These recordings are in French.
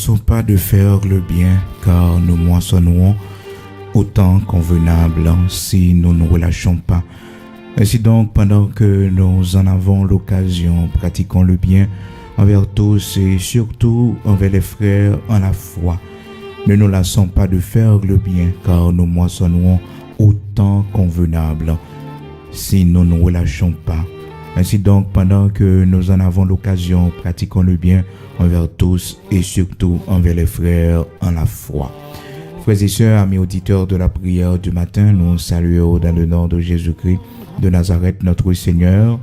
lassons pas de faire le bien, car nous moissonnerons autant convenable si nous ne relâchons pas. Ainsi donc, pendant que nous en avons l'occasion, pratiquons le bien envers tous et surtout envers les frères en la foi. Ne nous lassons pas de faire le bien, car nous moissonnerons autant convenable si nous ne relâchons pas. Ainsi donc, pendant que nous en avons l'occasion, pratiquons le bien envers tous et surtout envers les frères en la foi. Frères et sœurs, amis auditeurs de la prière du matin, nous saluons dans le nom de Jésus-Christ de Nazareth, notre Seigneur,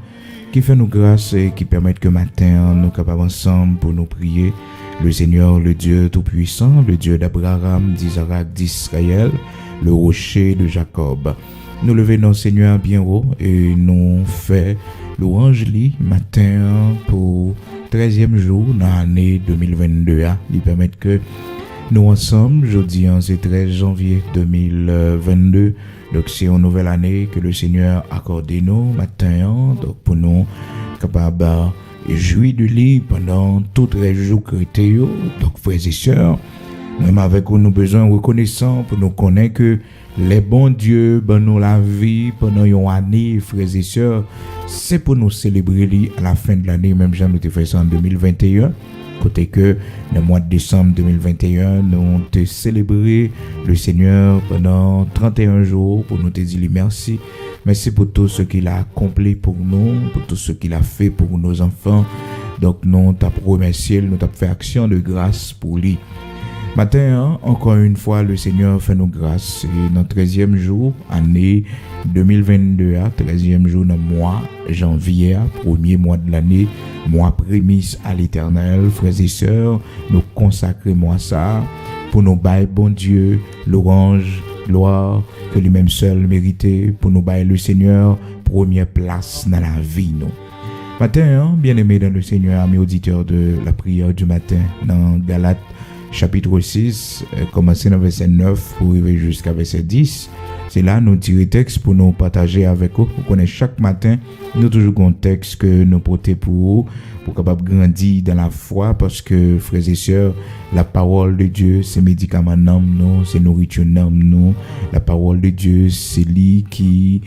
qui fait nous grâce et qui permet que matin nous capables ensemble pour nous prier. Le Seigneur, le Dieu Tout-Puissant, le Dieu d'Abraham, d'Isaac, d'Israël, le rocher de Jacob. Nous levons nos Seigneur bien haut et nous fait louange li matin pour 13e jour dans l'année 2022. Il permet que nous ensemble, jeudi, c'est 13 janvier 2022. Donc c'est une nouvelle année que le Seigneur accorde nous matin. Donc pour nous capables de jouir de lui pendant tous les jours chrétiens. Donc frères et sœurs, même avec nous besoin reconnaissant pour nous connaître que les bons dieux ben nous la vie pendant une année, frères et sœurs, c'est pour nous célébrer lui à la fin de l'année, même si nous avons fait ça en 2021. Côté que le mois de décembre 2021, nous avons célébré le Seigneur pendant 31 jours pour nous te dire merci. Merci pour tout ce qu'il a accompli pour nous, pour tout ce qu'il a fait pour nos enfants. Donc nous t'avons remercié, nous t'avons fait action de grâce pour lui. Matin, encore une fois, le Seigneur fait nous grâce. Et notre 13e jour, année 2022, 13e jour dans le mois janvier, premier mois de l'année, mois prémisse à l'Éternel. Frères et sœurs, nous consacrons ça pour nous bailler bon Dieu, louange, gloire, que lui-même seul méritait, pour nous bailler le Seigneur, première place dans la vie, nous. Matin, bien-aimés dans le Seigneur, amis auditeurs de la prière du matin, dans Galates, chapitre 6, commencer dans verset 9 pour arriver jusqu'à verset 10. C'est là nous tirons texte pour nous partager avec vous. Vous connaissez chaque matin, nous toujours un texte que nous portons pour vous, pour capable grandir dans la foi, parce que frères et sœurs, la parole de Dieu, c'est médicament nous, c'est nourriture nous. La parole de Dieu, c'est lui qui,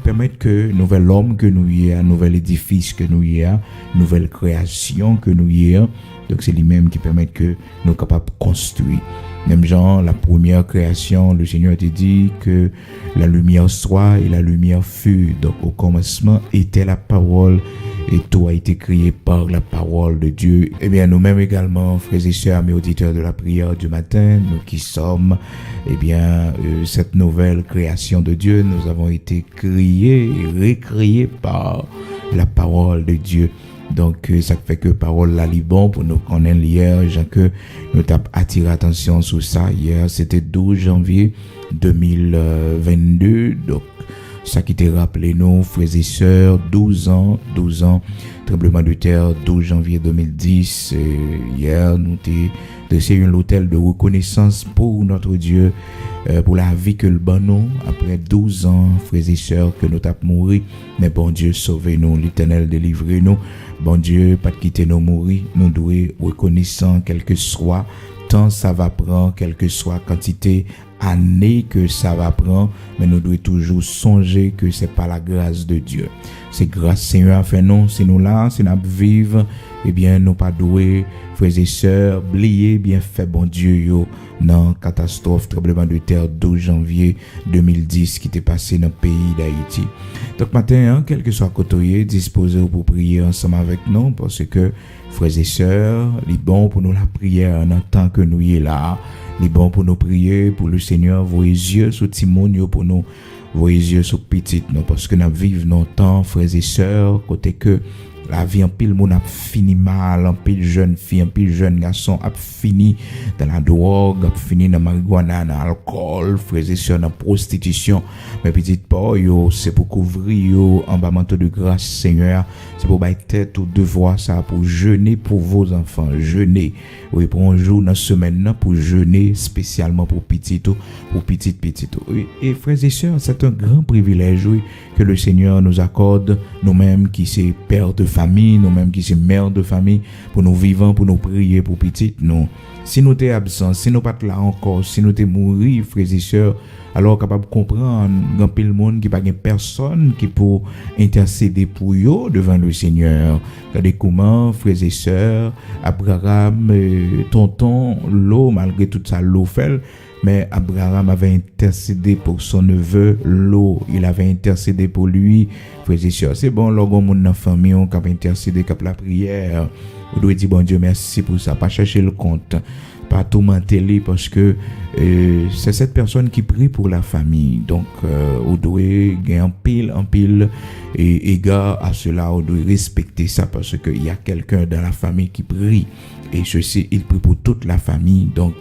permet que nouvel homme que nous y a, nouvel édifice que nous y a, nouvelle création que nous y a. Donc c'est lui-même qui permet que nous sommes capables de construire. Même genre, la première création, le Seigneur te dit que la lumière soit et la lumière fut. Donc au commencement était la parole et tout a été créé par la parole de Dieu. Nous-mêmes également, frères et sœurs, mes auditeurs de la prière du matin, nous qui sommes, cette nouvelle création de Dieu, nous avons été créés et recréés par la parole de Dieu. Donc, ça fait que parole là, bon pour nous connaître hier, Jean, que nous t'avons attiré attention sur ça. Hier, c'était 12 janvier 2022. Donc, ça qui t'a rappelé nous, frères et sœurs, 12 ans, tremblement de terre, 12 janvier 2010. Hier, nous t'ai dressé un hôtel de reconnaissance pour notre Dieu, pour la vie que le banon, après 12 ans, frères et sœurs, que nous t'avons mouru. Mais bon Dieu, sauvez-nous, l'Éternel, délivrez-nous. Bon Dieu, pas de quitter nous mourir, nous devons reconnaissant, quel que soit temps ça va prendre, quelle que soit quantité année que ça va prendre, mais nous devons toujours songer que c'est pas la grâce de Dieu. C'est grâce Seigneur fait nous, c'est nous là, c'est nous vivre, nous pas doués, frères et sœurs, oubliez bien fait bon Dieu yo dans catastrophe tremblement de terre 12 janvier 2010 qui était passé dans le pays d'Haïti. Donc matin, quel que soit côté, disposez pour prier ensemble avec nous parce que frères et sœurs, il est bon pour nous la prière en tant que nous y est là. Il est bon pour nous prier pour le Seigneur, vos yeux sur Timonio pour nous, vos yeux sur petit nous parce que nous vivons nos temps, frères et sœurs, côté que la vie en pile monde a fini mal, en pile jeune fille, en pile jeune garçon a fini dans la drogue, a fini dans la marijuana, dans l'alcool, frères et sœurs, dans la prostitution. Mais petite pas, c'est pour couvrir en bas manteau de grâce, Seigneur. C'est pour battre tête au devoir, ça, pour jeûner pour vos enfants, jeûner. Oui, pour un jour dans la semaine, pour jeûner spécialement pour petit. Et frères et sœurs, c'est un grand privilège, oui, que le Seigneur nous accorde, nous-mêmes qui c'est père de famille, nous-mêmes qui sommes mères de famille, pour nous vivants, pour nous prier pour petites nous. Si nous t'es absents, si nous pas là encore, si nous t'es mourir, frères et sœurs, alors capable de comprendre grand pile monde qui pas personne qui pour intercéder pour eux devant le Seigneur. Regardez comment frères et sœurs, Abraham, tonton, l'eau malgré tout ça l'eau fait. Mais Abraham avait intercédé pour son neveu Lot. Il avait intercédé pour lui. Frères et sœurs, c'est bon, lorsqu'on est dans la famille, on a intercédé, on a la prière. On doit dire, bon Dieu, merci pour ça. Pas chercher le compte. Pas tourmenter parce que c'est cette personne qui prie pour la famille. Donc, on doit gagner en pile et égard à cela, on doit respecter ça parce qu'il y a quelqu'un dans la famille qui prie. Et ceci, il prie pour toute la famille. Donc,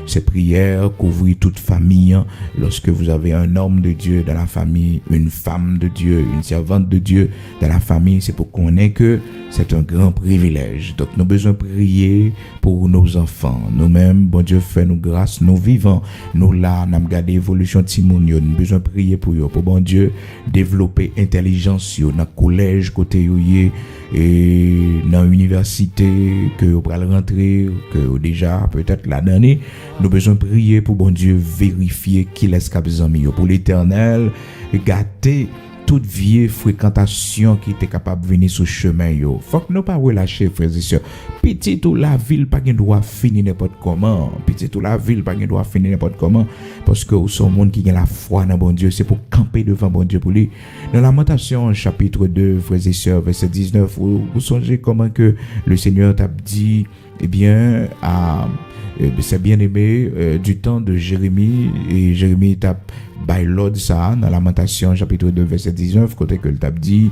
ces prières couvrent toute famille. Lorsque vous avez un homme de Dieu dans la famille, une femme de Dieu, une servante de Dieu dans la famille, c'est pour qu'on ait que c'est un grand privilège. Donc, nous avons besoin de prier pour nos enfants. Nous-mêmes, bon Dieu, fait nous grâce, nous vivons. Nous là, nous avons gardé l'évolution de Timonio. Nous avons besoin de prier pour eux. Pour bon Dieu, développer intelligence dans le collège, côté et dans l'université, que vous allez rentrer, que déjà, peut-être l'année, nous avons besoin de prier pour bon Dieu vérifier qui laisse cap zami pour l'Éternel, gâter toute vieille fréquentation qui était capable de venir sur le chemin yo. Faut que nous pas relâcher frères et sœurs. Petit ou la ville pas gen droit finir n'importe comment. Petit ou la ville pas gen droit finir n'importe comment parce que sont monde qui a la foi dans bon Dieu, c'est pour camper devant bon Dieu pour lui. Dans Lamentation chapitre 2 frères et sœurs verset 19, vous songez comment que le Seigneur t'a dit c'est bien aimé du temps de Jérémie et Jérémie t'a by Lord ça dans Lamentation chapitre 2 verset 19 côté que le t'a dit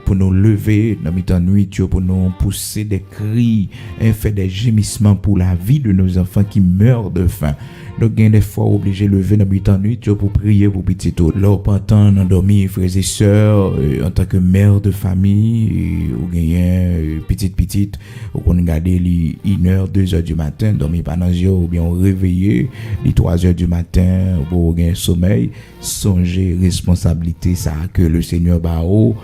pour nous lever dans mi-temps nuit pour nous pousser des cris et faire des gémissements pour la vie de nos enfants qui meurent de faim. Donc il y a des fois obligé de lever dans mi-temps nuit pour prier pour petit tout. Leur pantant endormi frères et sœurs en tant que mère de famille ou gagnent petite ou qu'on garder les 1h 2h du matin dormir pas dans yeux ou bien réveiller les 3h du matin pour gagner sommeil, songez responsabilité ça que le Seigneur bao.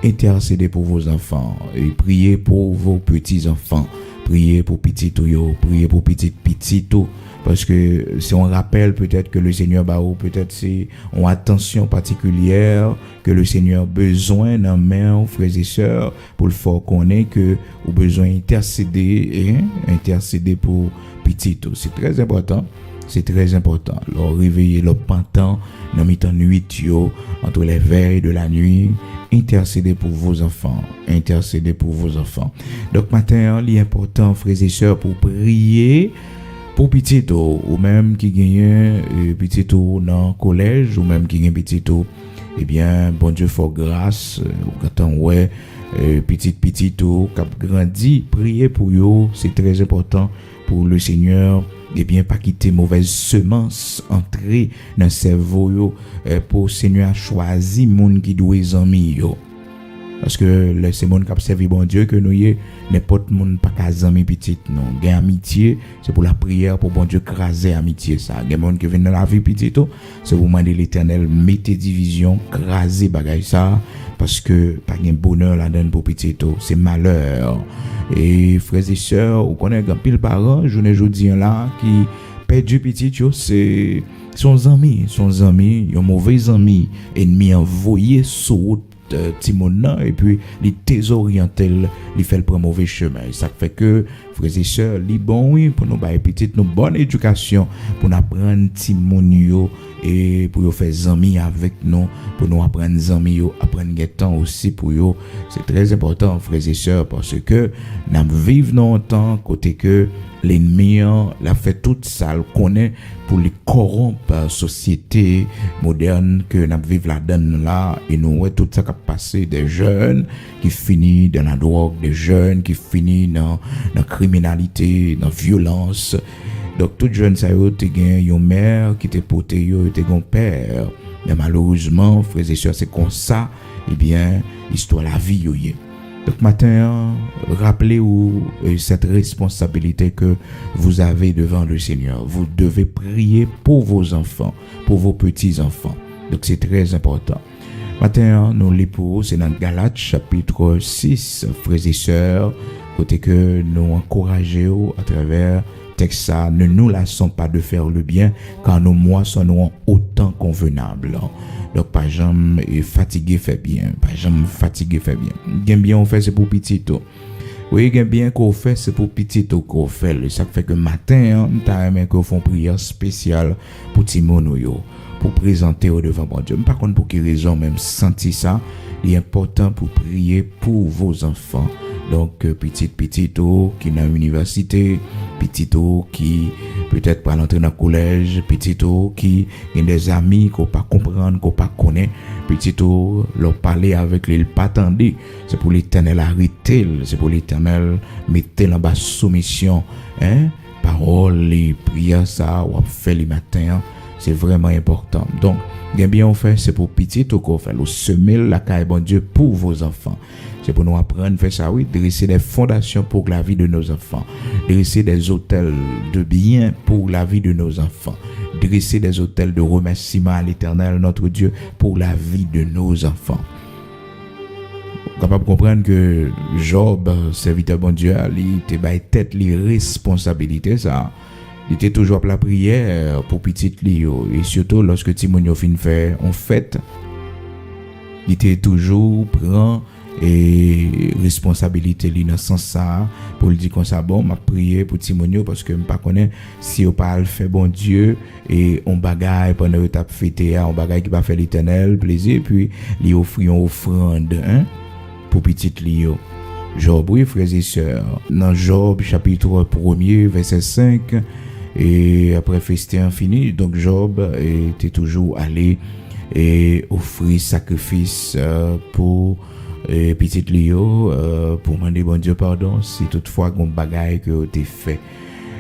Intercédez pour vos enfants et priez pour vos petits-enfants. Priez pour petit-tout, priez pour petit-tout. Parce que si on rappelle peut-être que le Seigneur Bao, peut-être c'est une attention particulière que le Seigneur besoin dans main frères et sœurs pour le faire connaître que ou besoin intercéder pour petit-tout. C'est très important. C'est très important. Leur réveiller, leur pantant, dans mi-temps nuit, entre les veilles de la nuit, intercédez pour vos enfants. Intercédez pour vos enfants. Donc, matin, il est important, frères et sœurs, pour prier pour petit ou même qui gagne petit dans le collège, ou même qui gagne petit eh bien, bon Dieu, faut grâce, quand ouais, petit qui a grandi, prier pour eux, c'est très important pour le Seigneur. Eh bien, pas quitter mauvaise semence entrer dans le cerveau pour le Seigneur choisir monde qui doit amis yo. Parce que c'est monde qui a servi bon Dieu que nous y n'importe monde pas qu'à amis petite non. Gain amitié, c'est pour la prière pour bon Dieu craser amitié ça. Gain monde qui vient dans la vie petite, c'est pour demander l'Éternel mettez division, craser bagay ça parce que pas gain bonheur là-dedans pour petite, c'est malheur. Et frères et sœurs, on connaît grand pile parents, je ne dis là qui perdu petit c'est son ami, un mauvais ami, ennemi envoyé sur Timon et puis les désorientel, il fait le prendre mauvais chemin. Ça fait que frères et sœurs, li bon oui pour nous bailler petite nous bonne éducation pour nous apprendre Timon et pour nous faire amis avec nous, pour nous apprendre amis yo, apprendre temps aussi pour eux. C'est très important frères et sœurs parce que nous vivons dans un temps côté que l'ennemi l'a fait tout ça le connaît pour les corrompre la société moderne que nous vivons là-dedans là et nous ouais tout ça qui a passé des jeunes qui finissent dans la drogue, des jeunes qui finissent dans la criminalité, dans la violence. Donc tout jeune ça yo te gen yon mère qui te pote yo te gon père. Mais malheureusement frères et sœurs c'est comme ça eh bien histoire la vie yo yé. Donc matin, rappelez-vous cette responsabilité que vous avez devant le Seigneur. Vous devez prier pour vos enfants, pour vos petits-enfants. Donc c'est très important. Matin, nous lisons, c'est dans Galates chapitre 6, frères et sœurs, côté que nous encourageons à travers texte ça, ne nous lassons pas de faire le bien, car nos moissonnons autant convenable. Donc, pas jamais fatigué fait bien, pas jamais fatigué fait bien. Gain bien on fait c'est pour petit tout. Oui, gain bien qu'on fait c'est pour petit tout qu'on fait. Ça fait que matin, t'as aimé qu'on font prière spéciale pour Timono yo, pour présenter au devant bon Dieu. Par contre, pour quelle raison même senti ça, il est important pour prier pour vos enfants. Donc, petit qui dans l'université, petit qui peut-être pas l'entrer dans le collège, petit qui a des amis qu'on pas comprendre, qu'on pas connaître, petit leur parler avec lui, pas attendre. C'est pour l'Éternel arrêter, c'est pour l'Éternel mettre en bas soumission, parole, les prières, ça, ou faire le matin, c'est vraiment important. Donc, bien on fait, c'est pour petit qu'on fait, le semer la caille bon Dieu pour vos enfants. C'est pour nous apprendre à faire ça, oui, dresser des fondations pour la vie de nos enfants, dresser des hôtels de bien pour la vie de nos enfants, dresser des hôtels de remerciement à l'Éternel, notre Dieu, pour la vie de nos enfants. Capable de comprendre que Job, serviteur bon Dieu, il était tête les responsabilités, ça. Il était toujours à la prière pour petit Lio, et surtout lorsque Timonio fin fait en fête, il était toujours prend et responsabilité li dans sens ça pour le dire comme ça bon m'a prié pour Timonio parce que me pas connaît si on pas le fait bon Dieu et on bagaille pendant étape fêter on bagaille qui va faire l'Éternel plaisir puis lui offrir une offrande pour petit Lio. Job, oui frères et sœurs, dans Job chapitre 1er verset 5 et après festin fini, donc Job était toujours allé et offrir sacrifice pour petit Léo pour demander bon Dieu pardon si toutefois qu'on bagaille que t'es fait.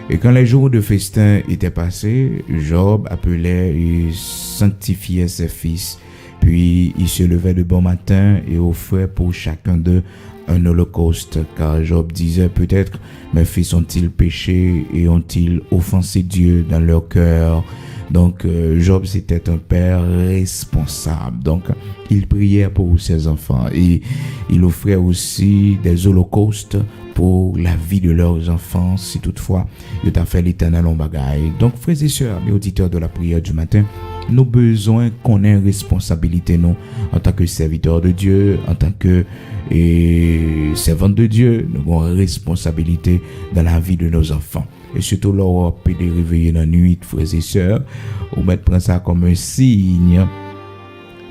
Et quand les jours de festin étaient passés, Job appelait et sanctifiait ses fils. Puis il se levait de bon matin et offrait pour chacun d'eux un holocauste, car Job disait peut-être mes fils ont-ils péché et ont-ils offensé Dieu dans leur cœur. Donc Job c'était un père responsable, donc il priait pour ses enfants et il offrait aussi des holocaustes pour la vie de leurs enfants si toutefois il t'a fait l'Éternel en bagaille. Donc frères et sœurs, mes auditeurs de la prière du matin, nous besoin qu'on ait responsabilité nous en tant que serviteurs de Dieu, en tant que servantes de Dieu, nous avons responsabilité dans la vie de nos enfants. Et surtout leur peut les réveiller dans la nuit, frères et sœurs, ou mettre prendre ça comme un signe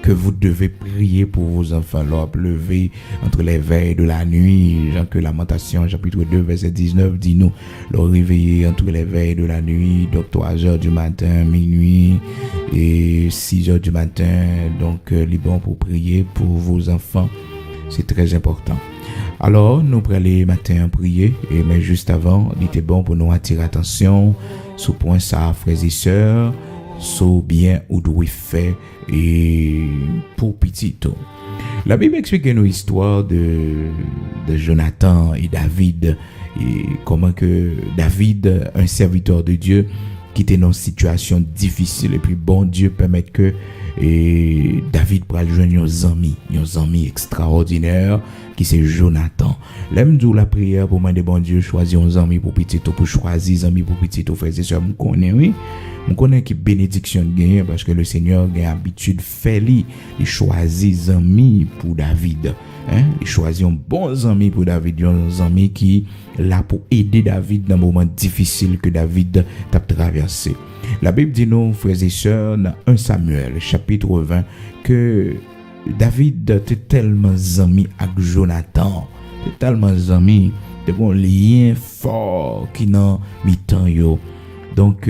que vous devez prier pour vos enfants, leur lever entre les veilles de la nuit, genre que Lamentation chapitre 2 verset 19 dit nous, leur réveiller entre les veilles de la nuit, donc 3 heures du matin, minuit et 6 heures du matin, donc les bons pour prier pour vos enfants, c'est très important. Alors, nous prenons les matins prier, mais juste avant, il était bon pour nous attirer attention sur point ça, frères et sœurs, sur bien ou doit faire et pour petit. La Bible explique une histoire de Jonathan et David et comment que David, un serviteur de Dieu, qui était dans une situation difficile et puis bon Dieu permet que David pourra joindre un ami extraordinaire qui c'est Jonathan. L'aime d'où la prière pour demander bon Dieu choisir un ami pour petit pour choisir un ami pour petit frères et sœurs, on connaît oui. On connaît qui bénédiction gagne parce que le Seigneur a l'habitude fait il choisit amis pour David. Il choisit un bon ami pour David, un ami qui là pour aider David dans un moment difficile que David a traversé. La Bible dit nous, frères et sœurs, dans 1 Samuel, chapitre 20, que David était tellement ami avec Jonathan, tellement ami, de bon lien fort qui n'a mis temps yo. Donc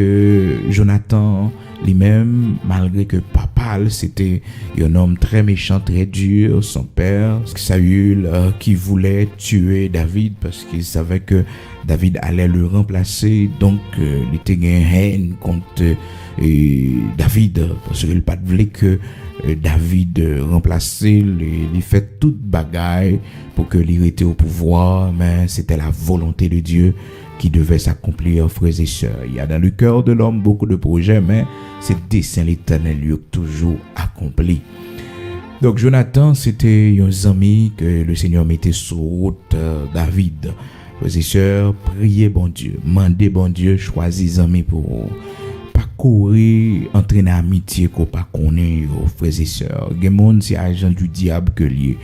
Jonathan lui-même, malgré que papa c'était un homme très méchant, très dur, son père Saül qui voulait tuer David parce qu'il savait que David allait le remplacer, donc il était une haine contre David parce qu'il pas voulait que David remplacer, il fait toute bagaille pour que il était au pouvoir, mais c'était la volonté de Dieu qui devait s'accomplir, frères et sœurs. Il y a dans le cœur de l'homme beaucoup de projets, mais c'est dessein l'Éternel lui toujours accompli. Donc Jonathan, c'était un ami que le Seigneur mettait sur route David. Frères et sœurs, priez bon Dieu, mandez bon Dieu, choisissez amis pour pas courir, entraîner amitié qu'on pas connaître, frères et sœurs. Gen monde c'est agent du diable que lié.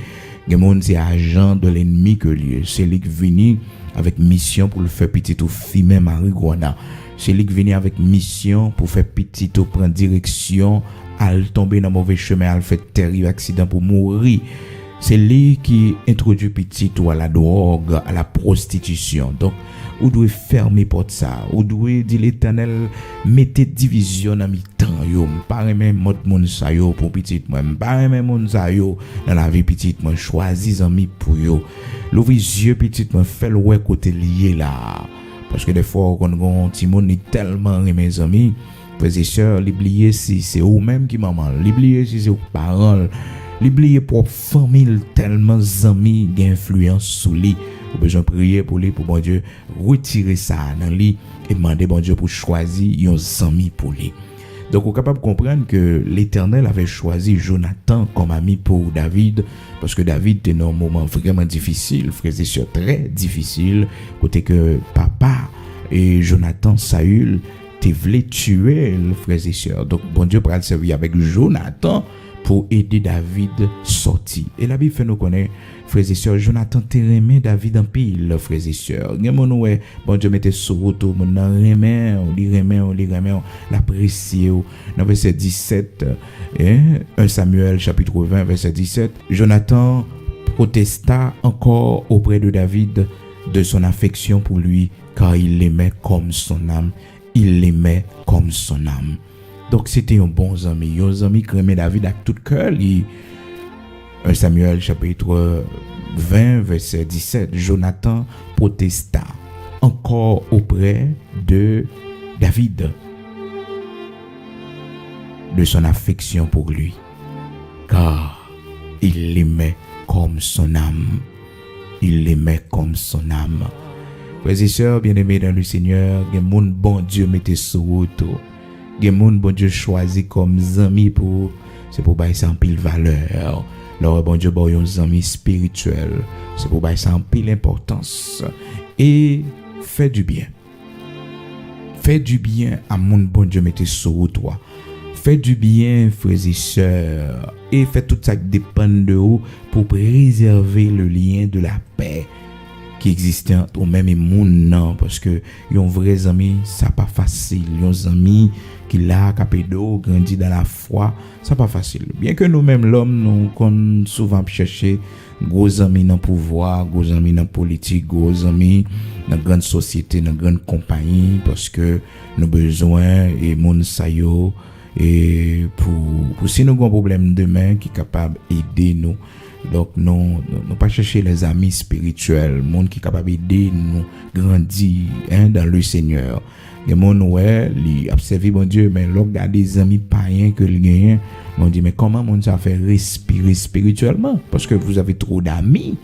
Gen monde c'est agent de l'ennemi que lié. C'est lui qui vient avec mission pour le faire petit au fille marijuana. C'est lui qui vient avec mission pour faire petit au prendre direction, à tomber dans mauvais chemin, à faire terrible accident pour mourir. C'est lui qui introduit petit ou à la drogue, à la prostitution. Donc, vous devez fermer porte ça. Vous devez dire l'Éternel, mettez division dans mi-temps yo. Pas même mode moun sa yo pour petit moi. Pas même moun sa yo dans la vie petit moi. Choisis amis pour yo. L'ouvre yeux petit moi, fait le ouais côté lié là. Parce que des fois, quand on petit monde est tellement mes amis, frères et sœurs, l'oublier si c'est vous-même qui maman, l'oublier si c'est vos parents, l'oublier pour famille tellement amis qui influence sur lui. Vous besoin prier pour lui, pour bon Dieu retirer ça dans lui et demander bon Dieu pour choisir un ami pour lui. Donc, on est capable de comprendre que l'Éternel avait choisi Jonathan comme ami pour David, parce que David était dans un moment vraiment difficile, frères et sœurs, très difficile, côté que papa et Jonathan, Saül, te voulaient tuer, frères et sœurs. Donc, bon Dieu pourra le servir avec Jonathan pour aider David sortir. Et la Bible fait nous connaître, frères et sœurs, Jonathan te remet David en pile, frères et sœurs. Bon Dieu mette sur route, on remet, l'apprécier. Dans verset 17, 1 Samuel chapitre 20, verset 17, Jonathan protesta encore auprès de David de son affection pour lui, car il l'aimait comme son âme. Il l'aimait comme son âme. Donc c'était un bon ami qui aimait David avec tout cœur. 1 Samuel chapitre 20 verset 17, Jonathan protesta encore auprès de David de son affection pour lui, car il l'aimait comme son âme. Il l'aimait comme son âme. Frères et sœurs bien-aimés dans le Seigneur, il y a mon bon Dieu mettez sur route. Il y a mon bon Dieu choisi comme amis pour, c'est pour bailler ça en pile valeur. Alors bon Dieu bon un ami spirituel, c'est pour bailler ça en pile importance. Et fais du bien. Fais du bien à mon bon Dieu mettez sur toi. Fais du bien, frères et sœurs, et fais tout ça qui dépend de vous pour préserver le lien de la paix qui existe entre même et monde, non, parce que yon vrais amis, ça pas facile. Yon amis qui l'a capédo, grandi dans la foi, ça pas facile. Bien que nous-mêmes, l'homme, nous, qu'on souvent chercher gros amis dans le pouvoir, gros amis dans la politique, gros amis dans la grande société, dans la grande compagnie, parce que nous besoin et monde sa yo, et pour si nous avons un problème demain qui est capable d'aider nous. Donc non pas chercher les amis spirituels, monde qui est capable d'aider nous grandir dans le Seigneur. Les monde ouais, li observer bon Dieu, mais l'on regarde des amis païens que il gagne, on dit mais comment monde ça fait respirer spirituellement, parce que vous avez trop d'amis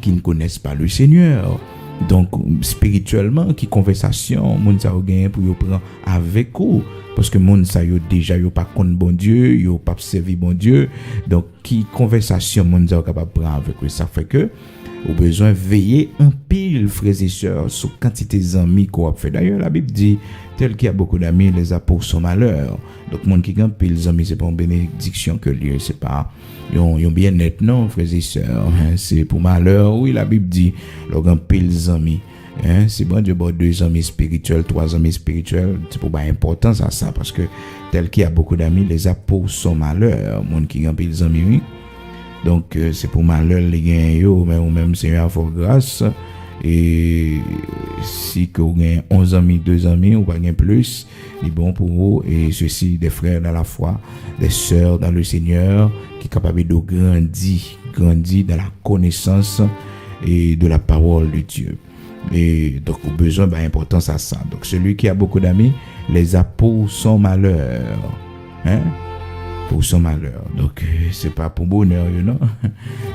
qui ne connaissent pas le Seigneur. Donc spirituellement qui conversation monde ça gagne pour yo prendre avec vous, parce que monde ça yo déjà yo pas connaît bon Dieu, yo pas servir bon Dieu. Donc qui conversation monde ça capable prendre avec eux, ça fait que au besoin veiller un pile frères et sœurs sur quantité d'amis qu'on a fait. D'ailleurs la Bible dit tel qui a beaucoup d'amis les a pour son malheur. Donc monde qui a pile amis c'est pas une bénédiction que lui, c'est pas yon bien net non frères et sœurs, c'est pour malheur. Oui la Bible dit leur pile amis. C'est bon Dieu bon 2 amis spirituels, 3 amis spirituels, c'est pour pas importance à ça, parce que tel qui a beaucoup d'amis les a pour son malheur. Monde qui a pile amis oui. Donc c'est pour malheur les gains yo, mais ou même Seigneur for grâce. Et si que vous gagnez 11 amis, 2 amis ou pas gain plus, c'est bon pour vous. Et ceci des frères dans la foi, des sœurs dans le Seigneur qui sont capables de grandir dans la connaissance et de la parole de Dieu. Et donc au besoin importance à ça. Donc celui qui a beaucoup d'amis les a pour son malheur, pour son malheur. Donc c'est pas pour bonheur, non,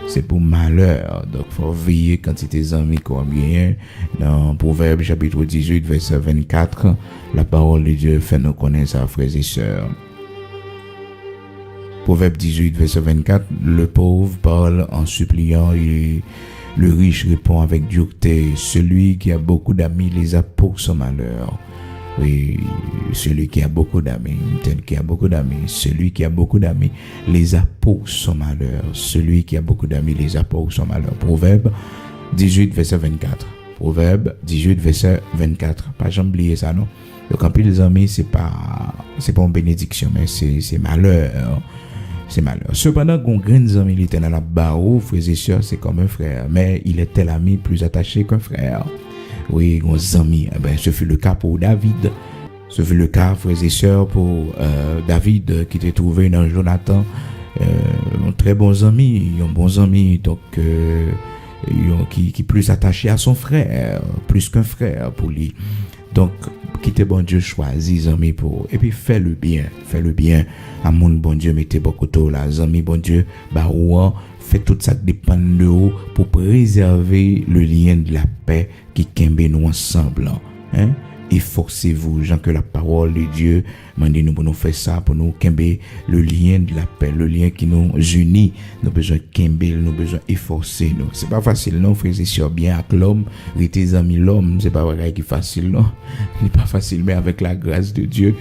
c'est pour malheur. Donc faut veiller quand tes amis combien. Dans Proverbe chapitre 18 verset 24, la parole de Dieu fait nous connaître ça, frères et sœurs. Proverbe 18, verset 24, le pauvre parle en suppliant et le riche répond avec dureté. Celui qui a beaucoup d'amis les a pour son malheur. Oui, celui qui a beaucoup d'amis, tel qui a beaucoup d'amis, celui qui a beaucoup d'amis les a pour son malheur. Celui qui a beaucoup d'amis les a pour son malheur. Proverbe 18, verset 24. Proverbe 18, verset 24. Pas jamais oublier ça, non? Donc, en plus, les amis, c'est pas une bénédiction, mais c'est malheur. C'est malheur. Cependant, qu'on grands amis, il était dans la barreau, frères et sœurs, c'est comme un frère, mais il était l'ami plus attaché qu'un frère. Oui, grands amis. Eh ben, ce fut le cas pour David. Ce fut le cas, frères et sœurs, pour David, qui était trouvé dans Jonathan. Très bons amis, ils ont bons amis, donc qui plus attaché à son frère, plus qu'un frère pour lui. Donc, quittez bon Dieu, choisis amis pour, et puis fais le bien à mon bon Dieu, mettez beaucoup de là, amis bon Dieu, fait tout ça qui dépend de vous pour préserver le lien de la paix qui kembe nous ensemble, hein? Efforcez-vous, Jean, que la parole de Dieu m'a nous pour nous faire ça, pour nous kembe le lien de la paix, le lien qui nous unit. Nous avons besoin de kembe, nous avons besoin d'efforcer nous. C'est pas facile, non, frères et sœurs, bien avec l'homme, tes amis l'homme, c'est pas vrai qui est facile, non. C'est pas facile, mais avec la grâce de Dieu.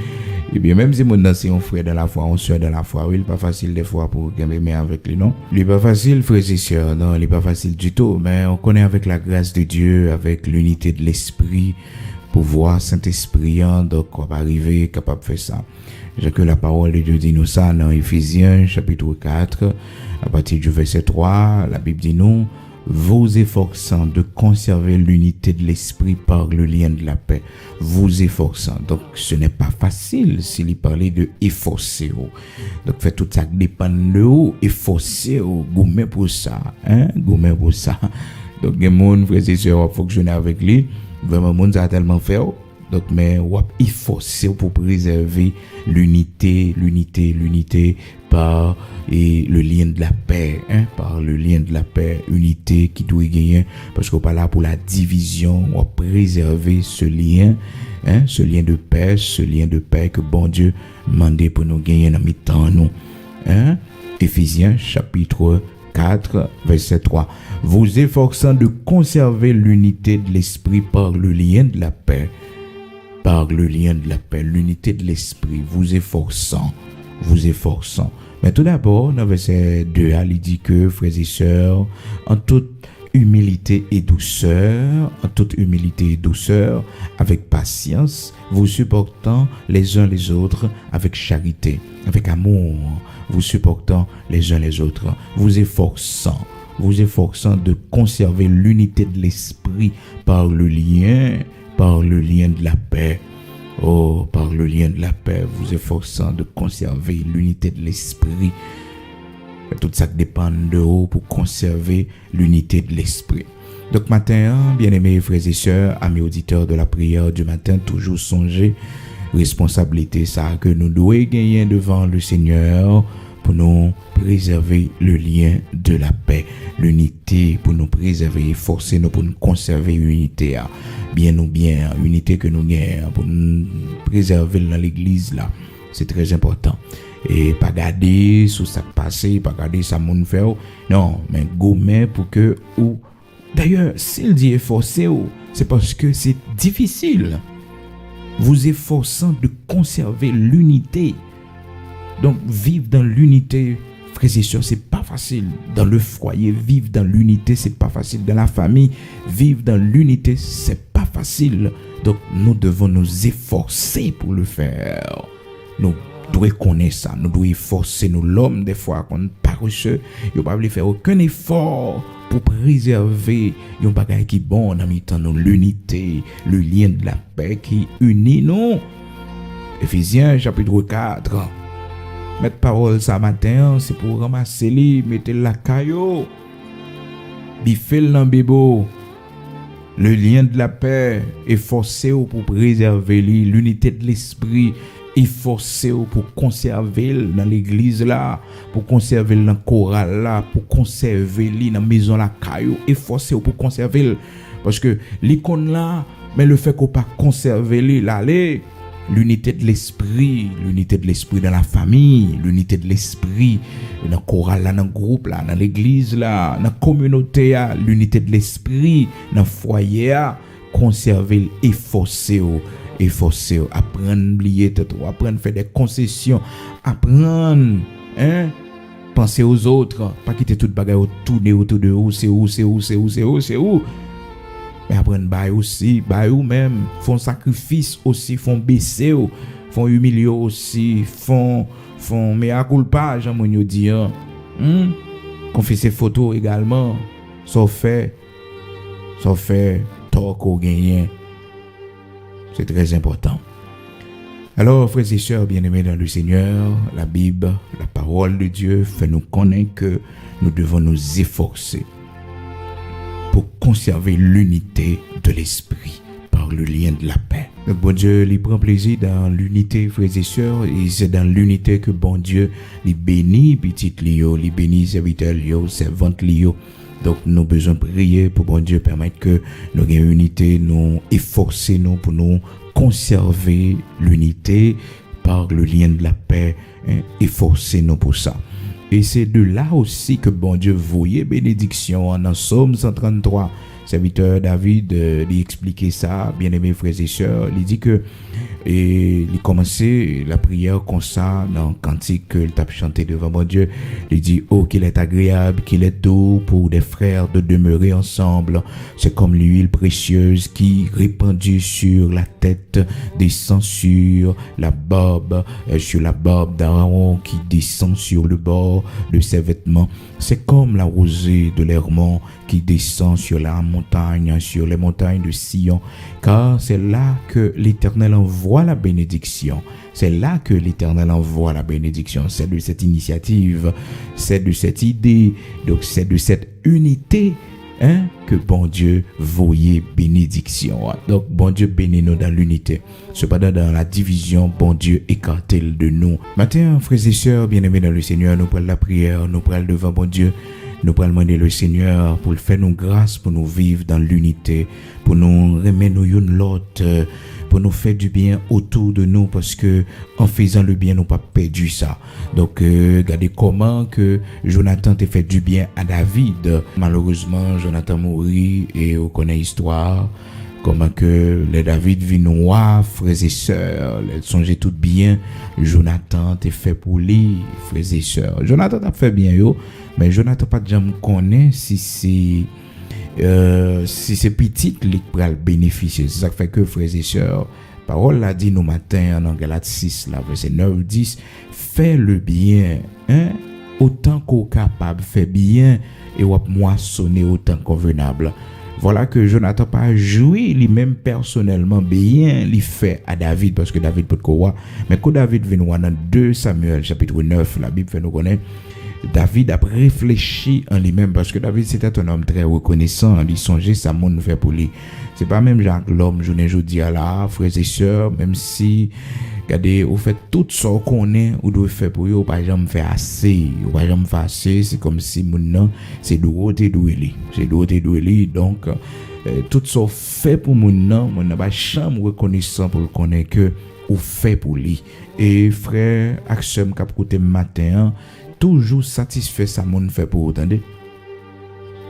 Et bien, même si mon c'est un frère de la foi, un soeur de la foi, oui, il n'est pas facile des fois pour kembe, mais avec lui, non. Il n'est pas facile, frères et sœurs, non, il n'est pas facile du tout, mais on connaît avec la grâce de Dieu, avec l'unité de l'esprit, pouvoir Saint-Esprit, donc on va arriver capable de faire ça. J'ai que la parole de Dieu dit nous ça dans Éphésiens chapitre 4 à partir du verset 3, la Bible dit nous, vous efforçant de conserver l'unité de l'esprit par le lien de la paix, vous efforçant. Donc ce n'est pas facile s'il y parlait de efforcer. Donc faites tout ça qui dépend de vous, efforcer, gourmet pour ça, hein, gourmet pour ça. Donc les gens, frères et sœurs, vont fonctionner avec lui. Vraiment, monde a tellement fait. Donc, mais il faut pour préserver l'unité par le lien de la paix, hein, par le lien de la paix, unité qui doit gagner, parce qu'on pas là pour la division, on va préserver ce lien, hein, ce lien de paix que bon Dieu mandé pour nous gagner dans mi-temps nous, hein. Éphésiens chapitre 4, verset 3. Vous efforçant de conserver l'unité de l'esprit par le lien de la paix. Par le lien de la paix, l'unité de l'esprit. Vous efforçant. Mais tout d'abord, dans verset 2, il dit que, frères et sœurs, en toute humilité et douceur, avec patience, vous supportant les uns les autres avec charité, avec amour, vous supportant les uns les autres, vous efforçant de conserver l'unité de l'esprit par le lien de la paix. Oh, par le lien de la paix, vous efforçant de conserver l'unité de l'esprit. Tout ça dépend de vous pour conserver l'unité de l'esprit. Donc matin, bien-aimés frères et sœurs, amis auditeurs de la prière du matin, toujours songer responsabilité ça que nous devons gagner devant le Seigneur pour nous préserver le lien de la paix, l'unité, pour nous préserver, forcer nous pour nous conserver l'unité, bien, unité que nous gagnons, pour nous préserver dans l'église là, c'est très important. Et pas garder sous ça passé, pas garder ça moun fait, non, mais gommer pour que, ou d'ailleurs, s'il dit efforcer, c'est parce que c'est difficile. Vous efforçant de conserver l'unité. Donc, vivre dans l'unité, frères et sœurs, c'est pas facile. Dans le foyer, vivre dans l'unité, c'est pas facile. Dans la famille, vivre dans l'unité, c'est pas facile. Donc, nous devons nous efforcer pour le faire. Nous devons connaître ça. Nous devons efforcer nous. L'homme, des fois, quand on paresseux, il ne peut pas faire aucun effort pour préserver un bagage qui est bon en mettant l'unité, le lien de la paix qui unit nous. Éphésiens chapitre 4. Mettre parole ça matin, c'est pour ramasser li, mettre la caillou. Bifel dans bébo. Le lien de la paix, efforcez pour préserver l'unité de l'esprit, efforcez pour conserver dans l'église là, pour conserver dans le choral là, pour conserver dans la maison la caillou, efforcez pour conserver parce que l'icône là, mais le fait qu'on pas conserver l'aller l'unité de l'esprit dans la famille, l'unité de l'esprit dans le choral là, dans le groupe là, dans l'église là, dans la communauté là, l'unité de l'esprit dans le foyer là, conserver et forcer, apprendre oublier tout, apprendre faire des concessions, apprendre penser aux autres, pas quitter toute bagarre tourner autour de vous, c'est où. Mais apprendre bail aussi, bail ou même font sacrifice aussi, font baisser, font humilier aussi, font mea culpa, Jean Monio dit, confesser photo également, sauf fait tort qu'on gagne. C'est très important. Alors, frères et sœurs bien-aimés dans le Seigneur, la Bible, la parole de Dieu fait nous connaître que nous devons nous efforcer pour conserver l'unité de l'esprit par le lien de la paix. Le bon Dieu, il prend plaisir dans l'unité, frères et sœurs, et c'est dans l'unité que bon Dieu, il bénit petit Lio, il bénit serviteur Lio, servante Lio. Donc, nous avons besoin de prier pour bon Dieu permettre que nous ayons une unité, nous efforcer nous pour nous conserver l'unité par le lien de la paix, efforcer nous pour ça. Et c'est de là aussi que bon Dieu voyait bénédiction en Psaume 133. Serviteur David, il expliquait ça, bien-aimés frères et sœurs. Il dit que, et il commençait la prière comme ça, dans le cantique qu'il t'a chanté devant mon Dieu. Il dit, oh, qu'il est agréable, qu'il est doux pour des frères de demeurer ensemble. C'est comme l'huile précieuse qui, répandue sur la tête, descend sur la barbe d'Aaron qui descend sur le bord de ses vêtements. C'est comme la rosée de l'Hermon qui descend sur la montagne, sur les montagnes de Sion, car c'est là que l'Éternel envoie la bénédiction. C'est là que l'Éternel envoie la bénédiction. C'est de cette initiative, c'est de cette idée, donc c'est de cette unité que bon Dieu voyait bénédiction. Donc bon Dieu bénit nous dans l'unité. Cependant dans la division, bon Dieu écarte-t-il de nous. Maintenant, frères et sœurs bien-aimés dans le Seigneur, nous prenons la prière, nous prenons devant bon Dieu. Nous prenons demander le Seigneur pour faire nous grâce, pour nous vivre dans l'unité, pour nous remettre nous une l'autre, pour nous faire du bien autour de nous, parce que en faisant le bien, nous pas perdu ça. Donc, regardez comment que Jonathan t'a fait du bien à David. Malheureusement, Jonathan mourit et on connaît l'histoire. Comment que les David vit noir, frères et sœurs, les songez tout bien. Jonathan t'a fait pour lui, frères et sœurs. Jonathan t'a fait bien yo, mais Jonathan pas jamais connaît si c'est petit qui pourra le bénéficier. C'est ça qui fait que frères et sœurs, parole l'a dit nous matin en Galates 6 là, verset 9 10, fais le bien, autant qu'au capable, fais bien et ou moissonner autant convenable. Voilà que Jonathan pas joué lui-même personnellement bien, il fait à David, parce que David peut quoi. Mais quand David vient dans 2 Samuel chapitre 9, la Bible fait nous connaître, David a réfléchi en lui-même, parce que David c'était un homme très reconnaissant, il songeait ça monde fait pour lui. C'est pas même Jacques l'homme journée jodi à la frères et sœurs, même si regardez, vous faites tout ce qu'on est, vous devez faire pour vous, pas jamais faire assez, vous pas jamais faire assez, c'est comme si mon c'est doué, donc tout ce fait pour mon pas jamais reconnaissant pour le connaître que vous fait pour lui. Et frère Axem cap côté matin, toujours satisfait ça mon fait pour vous, attendez.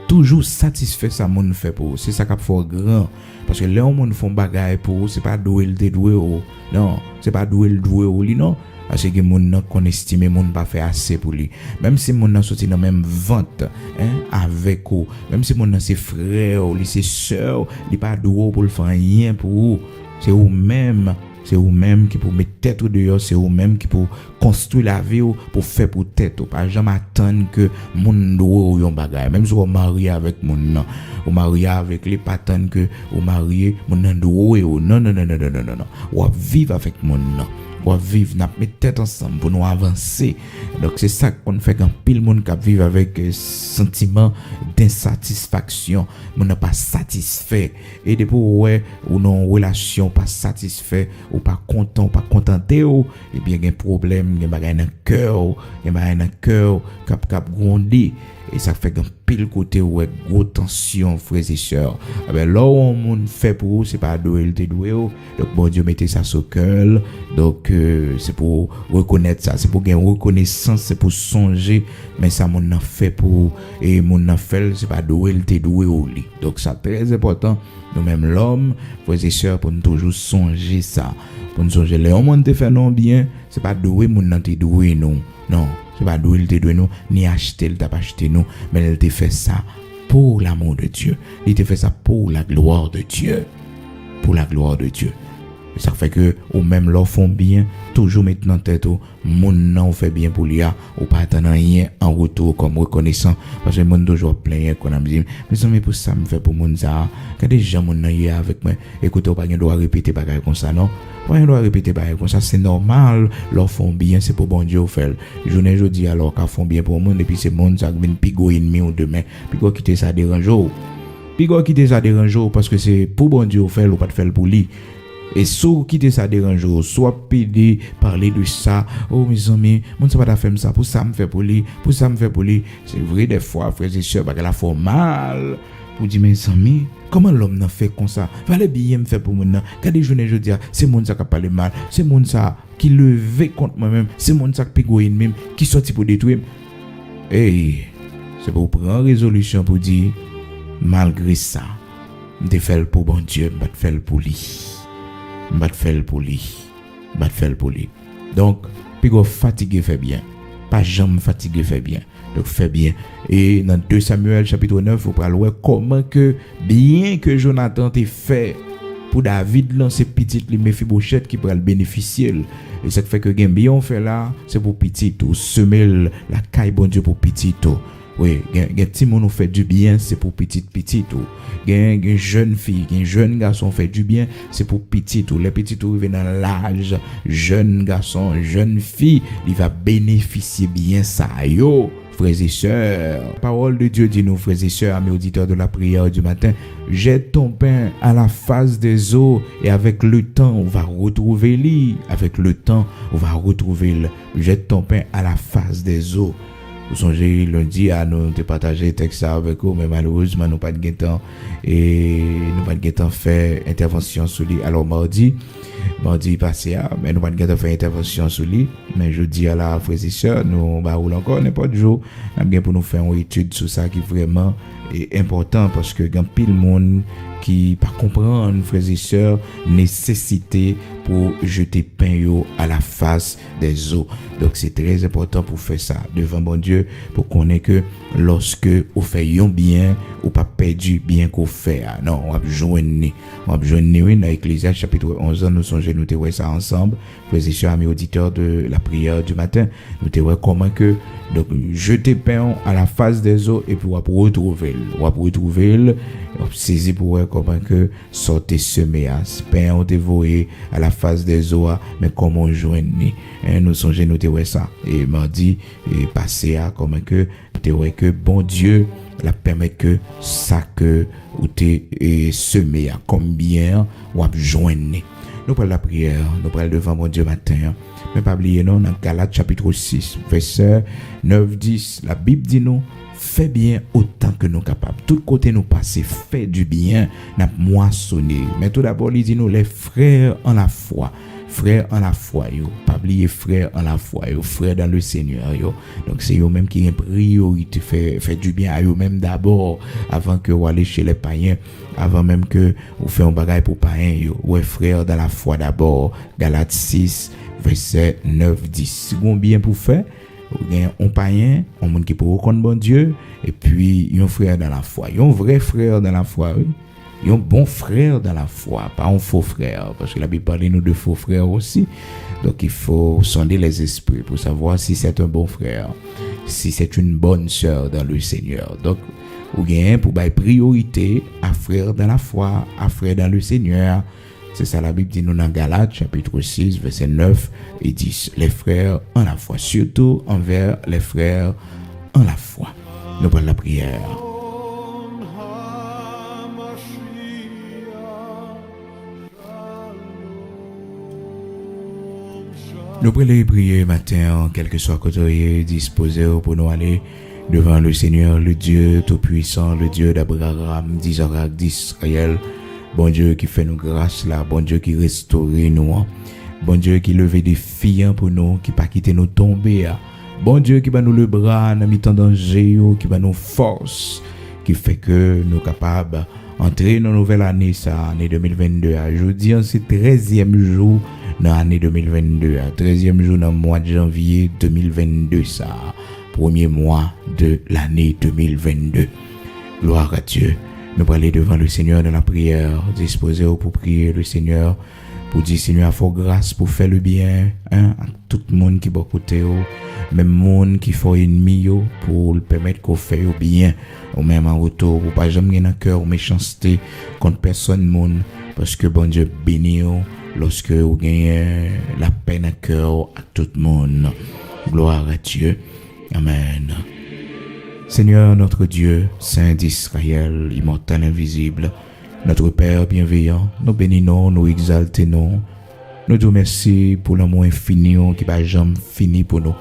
Toujours satisfait ça mon fait pour, c'est ça qui fait grand, parce que là on monde font bagaille pour, c'est pas doué non, c'est pas doué non, parce que mon qu'on estime mon pas fait assez pour lui, même si mon sorti dans même vente avec vous, même si mon c'est frère ou c'est sœur, il pas doué pour le faire rien pour vous, c'est vous même. C'est vous-même qui pour mettre tête dehors, c'est vous-même qui pour construire la vie pour faire pour tête. Pas jamais attendre que moun doit yon bagay. Même si vous mariez avec moun nan, vous mariez avec les pas attendre que vous mariez moun nan doit non. Ou vivre avec moun nan. pour vivre, n'a mettre tête ensemble pour nous avancer. Donc c'est ça qu'on fait quand pile monde qui vivent avec sentiment d'insatisfaction, on n'a pas satisfait et depuis ouais ou non relation pas satisfait ou pas content, pas contenté ou et bien il y a un problème, il y a un cœur, il y a un cœur cap gronder et ça fait qu'un pile côté ouais gros tension frères et sœurs. Ben là on monde fait pour vous, c'est pas doué te doué donc bon Dieu mettez ça sur cœur. Donc c'est pour reconnaître ça, c'est pour gagner reconnaissance, c'est pour songer mais ça mon a fait pour et mon a fait c'est pas doué te doué au lit. Donc ça très important nous même l'homme frères et sœurs pour nous toujours songer ça, pour nous songer les hommes te fait non bien, c'est pas doué mon nan te doué non. C'est pas doué te doué nous ni acheter il t'a pas acheté nous, mais il te fait ça pour l'amour de Dieu. Il te fait ça pour la gloire de Dieu. Pour la gloire de Dieu. Et ça fait que ou même leur font bien, toujours maintenant tête au mon non fait bien pour lui ou pas attendre rien en retour comme reconnaissant parce que mon toujours plein qu'on a dit mais ça mais pour ça me fait pour mon ça quand des gens mon hier avec moi écoutez pas rien doit répéter bagarre comme ça non pas rien doit répéter bagarre comme ça c'est normal leur font bien c'est pour bon Dieu faire journée jeudi alors qu'à font bien pour monde et puis c'est monde ça vient pigo ennemi ou demain pigo quitter ça dérange pigo quitter ça dérange parce que c'est pour bon Dieu faire ou pas de faire pour lui. Et soit quitter ça dérange, soit pédé, parler de ça. Oh mes amis, mon ça pas faire ça, pour ça me fait pour lui, pour ça me fait pour lui. C'est vrai des fois, frères et sœurs, parce qu'elle a fait mal. Pour dire mes amis, comment l'homme n'a fait comme ça? Fallait bien me faire pour moi. Quand des journées je dis, c'est mon ça qui a parlé mal, c'est mon ça qui levé contre moi-même, c'est mon ça qui pigoye même, qui sorti pour détruire. Hey, c'est pour prendre résolution pour dire, malgré ça, je fais pour bon Dieu, je fais pour lui. M'bat faire pour lui. Donc, puis go fatigué fait bien. Pas jamais fatigué fait bien. Donc fait bien. Et dans 2 Samuel chapitre 9, vous parlez comment que bien que Jonathan t'ait fait pour David lancer petite li Mephibosheth qui pourra le bénéficier. Et ça fait que gain bien fait là, c'est pour petit ou semer la caille bon Dieu pour petit tout. Oui, gen petit moun fait du bien, c'est pour petit ou gen jeune fille, gen jeune garçon fait du bien, c'est pour petit ou les petits ou viennent dans l'âge jeune garçon, jeune fille, il va bénéficier bien ça yo. Frères et sœurs, parole de Dieu dit nous frères et sœurs, amis auditeurs de la prière du matin, jette ton pain à la face des eaux et avec le temps on va retrouver lui, avec le temps on va retrouver jette ton pain à la face des eaux. Vous songez lundi à nous de partager texte avec vous, mais malheureusement nous pas de temps et nous pas de temps faire intervention sur lui. Alors mardi passé mais nous pas de temps faire intervention sur lui, mais jeudi à la frères et sœurs nous va rouler encore n'importe jour bien pour nous faire une étude sur ça qui vraiment est important parce que grand pile monde qui pas comprendre frères et sœurs nécessité pour jeter pain yo à la face des eaux. Donc c'est très important pour faire ça devant bon Dieu pour qu'on ait que lorsque on fait yon bien ou pas perdu bien qu'on fait non on va joindre dans Ecclésiaste chapitre 11 nous songeons nous te voir ça ensemble frères et sœurs amis auditeurs de la prière du matin nous te voir comment que donc jeter pain à la face des eaux et puis on va retrouver on saisir pour voir comment que sortir semer pain on dévorer à la face des eaux mais comment joindre nous songeons nous te voir ça et mardi et passé à comment que te voir que bon Dieu la permet que ça que ou te semé à combien ou à joindre. Nous parlons de la prière, nous parlons devant mon Dieu matin. Mais pas oublier non dans Galates chapitre 6 verset 9-10 la Bible dit nous fais bien autant que nous capables. Tout côté nous passer, fait du bien, n'a moissonné. Mais tout d'abord il dit nous les frères en la foi. Frères en la foi, yo. Pas oublier frères en la foi, yo. Frères dans le Seigneur, yo. Donc c'est eux même qui ont priorité, fait du bien à eux même d'abord, avant que vous allez chez les païens, avant même que vous faites un bagage pour païens, yo. Ouais, frères dans la foi d'abord. Galates 6, verset 9-10. Si vous bien pour faire, un païen, un monde qui peut reconnaître bon Dieu, et puis un frère dans la foi. Un vrai frère dans la foi, oui. Un bon frère dans la foi, pas un faux frère, parce que la Bible parle nous de faux frères aussi. Donc il faut sonder les esprits pour savoir si c'est un bon frère, si c'est une bonne sœur dans le Seigneur. Donc ou bien pour bailler priorité à frère dans la foi, à frère dans le Seigneur. C'est ça la Bible dit nous dans Galates chapitre 6 verset 9 et 10. Les frères en la foi, surtout envers les frères en la foi. Nous prenons la prière. Nous prenons prier matin, quel que soit côté disposé pour nous aller devant le Seigneur, le Dieu Tout-Puissant, le Dieu d'Abraham, d'Isaac, d'Israël. Bon Dieu qui fait nous grâce là, bon Dieu qui restaure nous, bon Dieu qui lève des filles pour nous, qui pas quitter nous tomber, bon Dieu qui va nous le bras dans mi-temps danger, qui va nous force, qui fait que nous capables d'entrer dans une nouvelle année, ça, année 2022. Aujourd'hui, c'est 13e jour dans l'année 2022, 13e jour dans le mois de janvier 2022, ça, premier mois de l'année 2022. Gloire à Dieu. Nous allons aller devant le Seigneur dans la prière, disposer pour prier le Seigneur, pour dire Seigneur, faut grâce pour faire le bien, à tout le monde qui est à côté, même monde qui fait ennemi, pour le permettre qu'on fait le bien, ou même en retour, pour pas jamais avoir un cœur ou méchanceté contre personne, monde, parce que bon Dieu bénit lorsque vous gagnez la peine à cœur à tout le monde. Gloire à Dieu. Amen. Seigneur notre Dieu, Saint d'Israël, immortel, invisible, notre Père bienveillant, nous bénissons, nous exaltons, nous te remercions pour l'amour infini qui va jamais finir pour nous.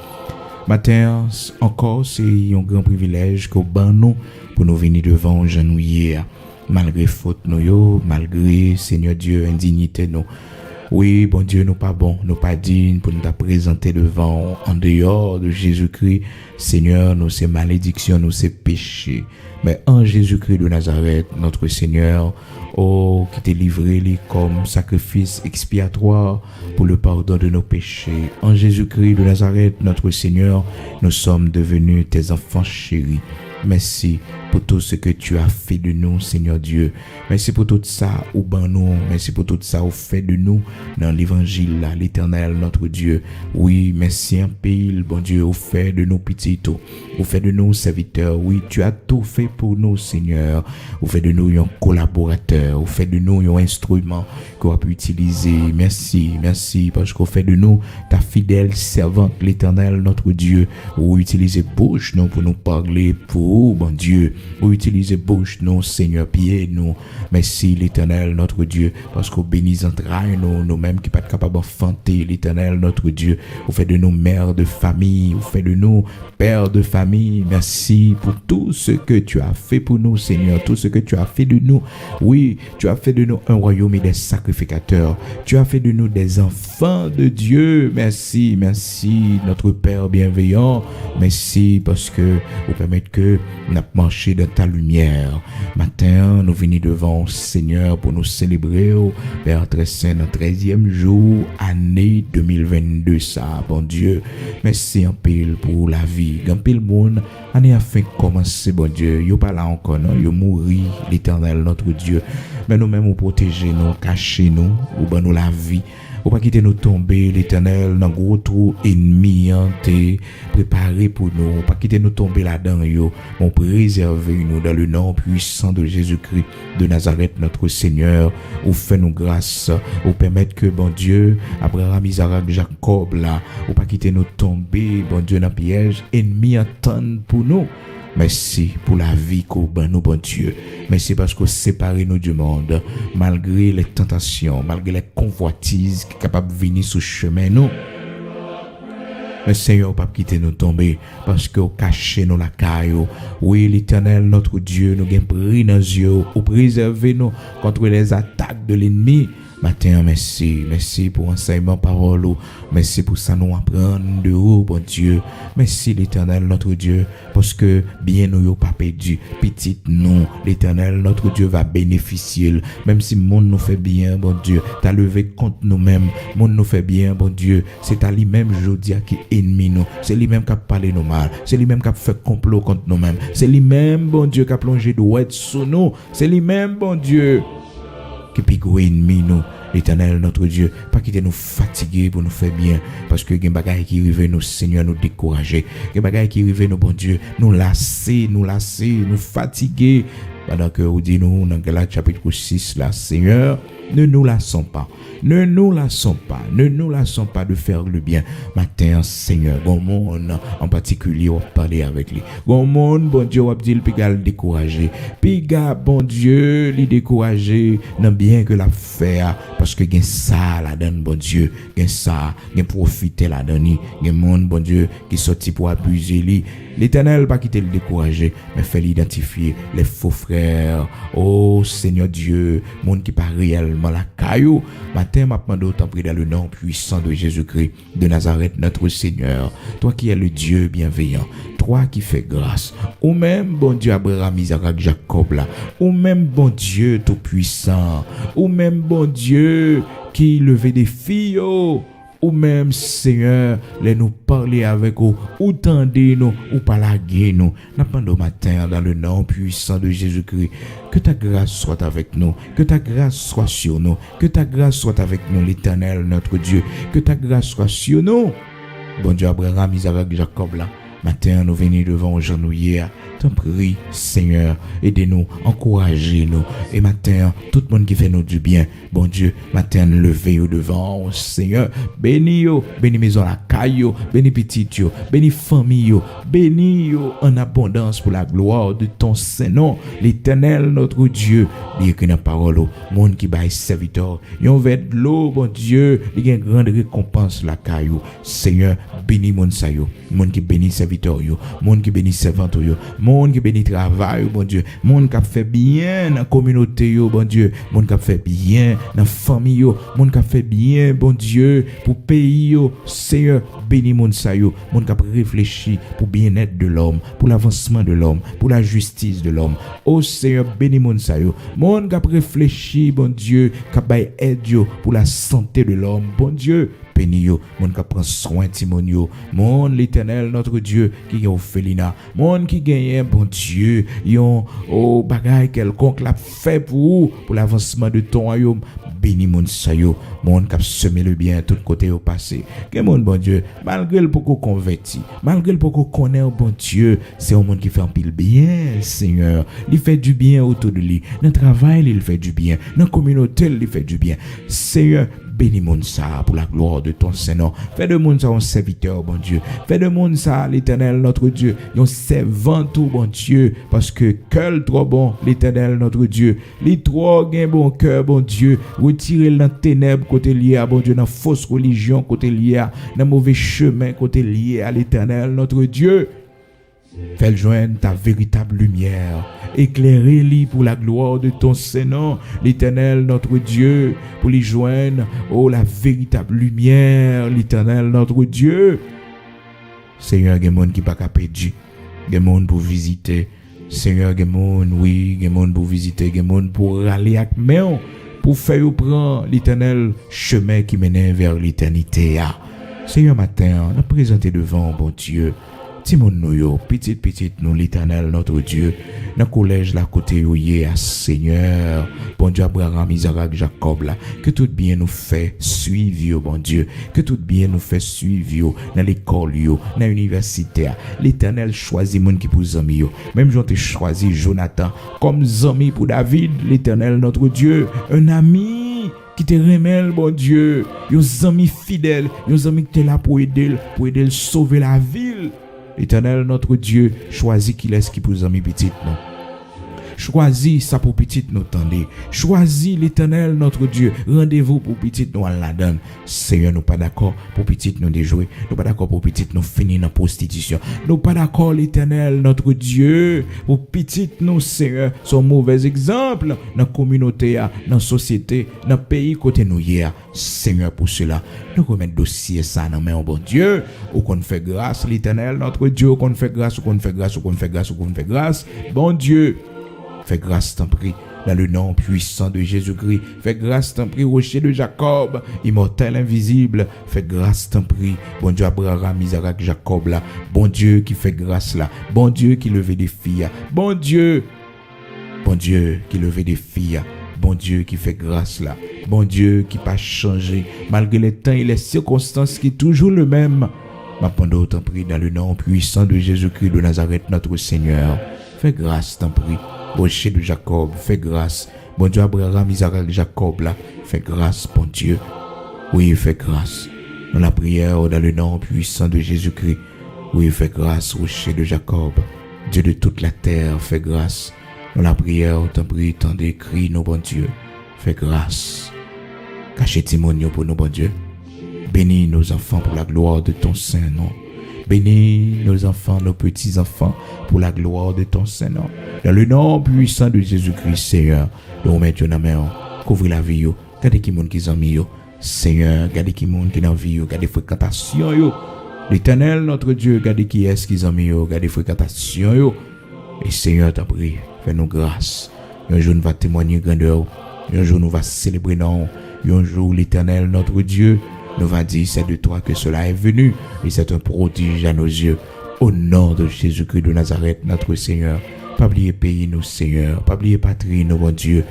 Matin, encore, c'est un grand privilège que nous pour nous venir devant genouiller, malgré faute nous, malgré, Seigneur Dieu, indignité nous. Oui, bon Dieu, nous pas bons, nous pas dignes pour nous présenter devant, en dehors de Jésus-Christ. Seigneur, nous c'est malédiction, nous c'est péché. Mais en Jésus-Christ de Nazareth, notre Seigneur, oh, qui t'est livré comme sacrifice expiatoire pour le pardon de nos péchés. En Jésus-Christ de Nazareth, notre Seigneur, nous sommes devenus tes enfants chéris. Merci pour tout ce que tu as fait de nous, Seigneur Dieu. Merci pour tout ça au ban nous. Merci pour tout ça au fait de nous dans l'évangile, là, l'Éternel, notre Dieu. Oui, merci un pile, bon Dieu, au fait de nos petits, au fait de nos serviteurs. Oui, tu as tout fait pour nous, Seigneur. Au fait de nous, un collaborateur. Au fait de nous, un instrument qu'on a pu utiliser. Merci, merci, parce qu'au fait de nous, ta fidèle servante, l'Éternel, notre Dieu, ou utiliser bouche, non, pour nous parler, pour, bon Dieu, ou utiliser bouche, non, Seigneur, pied, nous. Merci, l'Éternel, notre Dieu, parce qu'au bénis entrailles, nous-mêmes qui pas capables d'enfanter, l'Éternel, notre Dieu, au fait de nous mères de famille, au fait de nous pères de famille. Merci pour tout ce que tu as fait pour nous, Seigneur, tout ce que tu as fait de nous. Oui, tu as fait de nous un royaume et des sacrificateurs. Tu as fait de nous des enfants de Dieu. Merci, merci, notre Père bienveillant. Merci parce que vous permettez que nous marchions dans ta lumière. Matin, nous venons devant Seigneur pour nous célébrer, Père très saint, dans 13e jour, année 2022, ça, bon Dieu. Merci en pile pour la vie. En pile monde, année a fait commencer, bon Dieu. Yo pas là encore, non? Yo mourir, l'Éternel, notre Dieu. Mais nous-mêmes, nous protéger, nous cacher nous, ou ben nous la vie. Ou pas quitter nous tomber, l'Éternel, dans gros trou ennemi, t'es préparé pour nous. Ou pas quitter nous tomber là-dedans, yo. On préserve nous dans le nom puissant de Jésus-Christ de Nazareth, notre Seigneur. Ou fait nous grâce, ou permettre que, bon Dieu, Abraham, Isaac, Jacob, là, ou pas quitter nous tomber, bon Dieu, dans le piège, ennemi attend pour nous. Merci pour la vie qu'au ban nous, bon Dieu. Merci parce que séparez nous du monde, malgré les tentations, malgré les convoitises qui sont capables de venir sur le chemin, nous. Mais Seigneur, pas quitter nous tomber, parce que caché nous la caillou. Oui, l'Éternel, notre Dieu, nous gagne pris dans les yeux, ou préserver nous contre les attaques de l'ennemi. Matin, merci, merci pour enseignement parole, merci pour ça nous apprendre de haut, bon Dieu. Merci l'Éternel, notre Dieu, parce que bien nous n'avons pas perdu, petit nous, l'Éternel, notre Dieu va bénéficier, même si le monde nous fait bien, bon Dieu, t'as levé contre nous-mêmes, le monde nous fait bien, bon Dieu, c'est à lui-même, je dis, qui est ennemi nous, c'est lui-même qui a parlé nous mal, c'est lui-même qui a fait complot contre nous-mêmes, c'est lui-même, bon Dieu, qui a plongé de ouette sous nous, c'est lui-même, bon Dieu, qui pique ennemi nous. L'Éternel, notre Dieu, pas quitter nous fatiguer pour nous faire bien, parce que les bagailles qui arrivent, nous, Seigneur, nous décourager, les bagailles qui arrivent, nous, bon Dieu, nous lasser, nous fatiguer, pendant que vous dites nous dans Galates chapitre 6 là, Seigneur, ne nous lassons pas. Ne nous lassons pas. Ne nous lassons pas de faire le bien. Matin, Seigneur, bon monde en particulier, on va parler avec lui. Bon monde, bon Dieu, on va dire, puis gars découragé. Puis gars, bon Dieu, lui découragé, non bien que la faire, parce que gain ça la donne, bon Dieu, gain ça, gain profiter la donne, gain monde, bon Dieu, qui sorti pour abuser lui. L'Éternel pas quitter le décourager, mais fait l'identifier les faux frères. Oh Seigneur Dieu, monde qui pas réellement la caillou. Matin, m'a demandé autant prier dans le nom puissant de Jésus-Christ de Nazareth, notre Seigneur. Toi qui es le Dieu bienveillant, toi qui fais grâce. Ou même, bon Dieu, Abraham, Isaac, Jacob là. Ou même, bon Dieu, tout puissant. Ou même, bon Dieu, qui levait des filles, oh. Ou même, Seigneur, les nous parler avec vous, ou tendez-nous, ou palaguez-nous. N'attendons matin dans le nom puissant de Jésus-Christ. Que ta grâce soit avec nous, que ta grâce soit sur nous, que ta grâce soit avec nous, l'Éternel, notre Dieu. Que ta grâce soit sur nous. Bon Dieu, Abraham, Isaac, Jacob, là. Matin, nous venons devant aujourd'hui. T'en prie, Seigneur, aidez-nous, encouragez-nous. Et matin, tout le monde qui fait nous du bien, bon Dieu, matin, levez-vous devant, Seigneur. Bénis, bénis maison la caillou, bénis petit, bénis famille, bénis en abondance pour la gloire de ton Saint-Nom, l'Éternel, notre Dieu. Dire que dans la parole, monde qui baille serviteur, yon veut de l'eau, bon Dieu, il y a une grande récompense la caillou. Seigneur, bénis mon sayo, monde qui bénit serviteur, monde qui bénit servante, monde qui bénit travail, bon Dieu, monde qui a fait bien dans la communauté, bon Dieu, monde qui a fait bien dans la famille, monde qui a fait bien, bon Dieu, pour pays, Seigneur, bénis mon sayo, monde qui a réfléchi pour bien-être de l'homme, pour l'avancement de l'homme, pour la justice de l'homme. Oh Seigneur, bénis mon sayo, monde qui a réfléchi, bon Dieu, qui a baillé aide pour la santé de l'homme, bon Dieu. Bénio, monde qui prend soin de Timonio, monde l'Éternel, notre Dieu, qui est orphelinat, monde qui gagne, bon Dieu, yon, oh, bagaille quelconque l'a fait pour l'avancement de ton royaume. Béni mon sayo, monde qui a semé le bien tout côté au passé. Que monde, bon Dieu, malgré le beaucoup converti, malgré le beaucoup connaît, bon Dieu, c'est un monde qui fait un pile bien, Seigneur. Il fait du bien autour de lui. Dans le travail, il fait du bien. Dans la communauté, il fait du bien. Seigneur, bénis mon ça pour la gloire de ton Saint-Nom. Fais de mon ça un serviteur, bon Dieu. Fais de mon ça, l'Éternel, notre Dieu, un servant tout, bon Dieu, parce que quel trop bon, l'Éternel, notre Dieu. Les trop gain bon cœur, bon Dieu. Retirer dans ténèbres côté lié, bon Dieu, dans fausse religion côté lié, dans mauvais chemin côté lié à l'Éternel, notre Dieu. Fais-le joindre ta véritable lumière. Éclairez-les pour la gloire de ton Saint-Nom, l'Éternel, notre Dieu, pour les joindre, oh, la véritable lumière, l'Éternel, notre Dieu. Seigneur, il y a des gens qui ne sont pas perdus. Il y a des gens pour visiter. Seigneur, il y a des gens, oui, il y a des gens pour visiter. Il y a des gens pour aller avec main, pour faire prendre l'Éternel chemin qui mène vers l'éternité. Seigneur, matin, nous présenter devant, bon Dieu, Timon nous, petit nous, l'Éternel, notre Dieu, dans le collège, là, côté, à Seigneur, bon Dieu, Abraham, Isaac, Jacob, là, que tout bien nous fait suivre, bon Dieu, que tout bien nous fait suivre, dans l'école, dans l'université, l'Éternel choisit moun qui pour zami, même j'en t'ai choisi Jonathan, comme zami pour David, l'Éternel, notre Dieu, un ami, qui te remet, bon Dieu, un ami fidèle, un ami qui est là pour aider sauver la ville. L'Éternel, notre Dieu, choisit qui laisse qui pour amis petites, non. Choisis ça pour petite nous tendez. Choisis l'Éternel, notre Dieu. Rendez-vous pour petite nous à la donne. Seigneur, nous pas d'accord pour petite nous déjouer. Nous pas d'accord pour petite nous finir dans prostitution. Nous pas d'accord, l'Éternel, notre Dieu, pour petite nous, Seigneur, son mauvais exemple dans la communauté, dans la société, dans le pays côté nous hier. Seigneur, pour cela, nous remettons dossier ça dans main, bon Dieu. Ou qu'on fait grâce, l'Éternel, notre Dieu, qu'on fait grâce, ou qu'on fait grâce, ou qu'on fait grâce, ou qu'on fait grâce. Bon Dieu, fais grâce, t'en prie, dans le nom puissant de Jésus-Christ. Fais grâce, t'en prie, rocher de Jacob, immortel, invisible. Fais grâce, t'en prie, bon Dieu, Abraham, Isaac, Jacob, là. Bon Dieu qui fait grâce, là. Bon Dieu qui levait des filles. Bon Dieu qui levait des filles. Bon Dieu qui fait grâce, là. Bon Dieu qui pas changé, malgré les temps et les circonstances, qui est toujours le même. M'appendons, t'en prie, dans le nom puissant de Jésus-Christ de Nazareth, notre Seigneur. Fais grâce, t'en prie. rocher de Jacob, fais grâce. Bon Dieu, Abraham, Isaac, Jacob, là, fais grâce, bon Dieu. Oui, fais grâce. Dans la prière, dans le nom puissant de Jésus-Christ. Oui, fais grâce, rocher de Jacob. Dieu de toute la terre, fais grâce. Dans la prière, t'en prie, t'en décris, nos bon Dieu. Fais grâce. Cachez Timonio pour nos bon Dieu. Bénis nos enfants pour la gloire de ton Saint-Nom. Bénis nos enfants, nos petits-enfants pour la gloire de ton Saint-Nom. Dans le nom puissant de Jésus-Christ, Seigneur, nous remettons dans la main. Couvre la vie, yo. Gardez qui monde qui sont mis, yo. Seigneur, gardez qui monde qui dans vie, yo. Gardez fréquentation, yo. L'Éternel, notre Dieu, gardez qui est-ce qu'ils ont mis, yo. Gardez fréquentation, yo. Et Seigneur, t'en prie, fais-nous grâce. Un jour, nous va témoigner grandeur. Un jour, nous va célébrer non. Un jour, l'Éternel, notre Dieu, nous va dire, c'est de toi que cela est venu. Et c'est un prodige à nos yeux. Au nom de Jésus-Christ de Nazareth, notre Seigneur. Pas oublier pays, nous, Seigneur. Pas oublier patrie, nous, bon Dieu.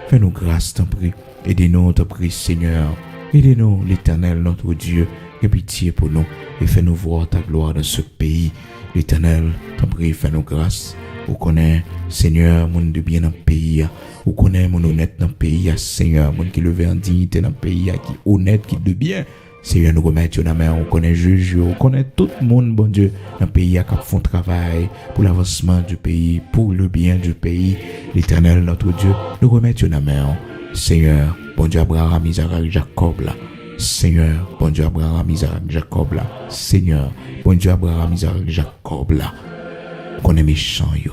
Fais-nous grâce, t'en prie. Aidez-nous, t'en prie, Seigneur. Aidez-nous, l'Éternel, notre Dieu. Aie pitié pour nous. Et fais-nous voir ta gloire dans ce pays. L'Éternel, t'en prie, fais-nous grâce. Vous connaissez, Seigneur, mon de bien dans le pays. Vous connaissez mon honnête dans le pays, Seigneur, mon qui levé en dignité dans le pays, qui honnête, qui de bien. Seigneur, nous remettons dans la main, on connaît juge, on connaît tout le monde, bon Dieu, dans le pays, qui font travail pour l'avancement du pays, pour le bien du pays. L'Éternel, notre Dieu, nous remettons dans la main. Seigneur, bon Dieu, Abraham, Isaac, Jacob, là. Seigneur, bon Dieu, Abraham, Isaac, Jacob, là. Seigneur, bon Dieu, Abraham, Isaac, Jacob, là. Qu'on est méchant, yo.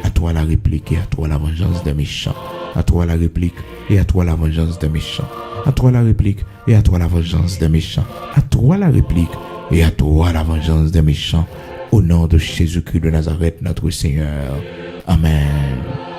À toi la réplique et à toi la vengeance des méchants. À toi la réplique et à toi la vengeance des méchants. À toi la réplique et à toi la vengeance des méchants. À toi la réplique et à toi la vengeance des méchants. Au nom de Jésus-Christ de Nazareth, notre Seigneur. Amen.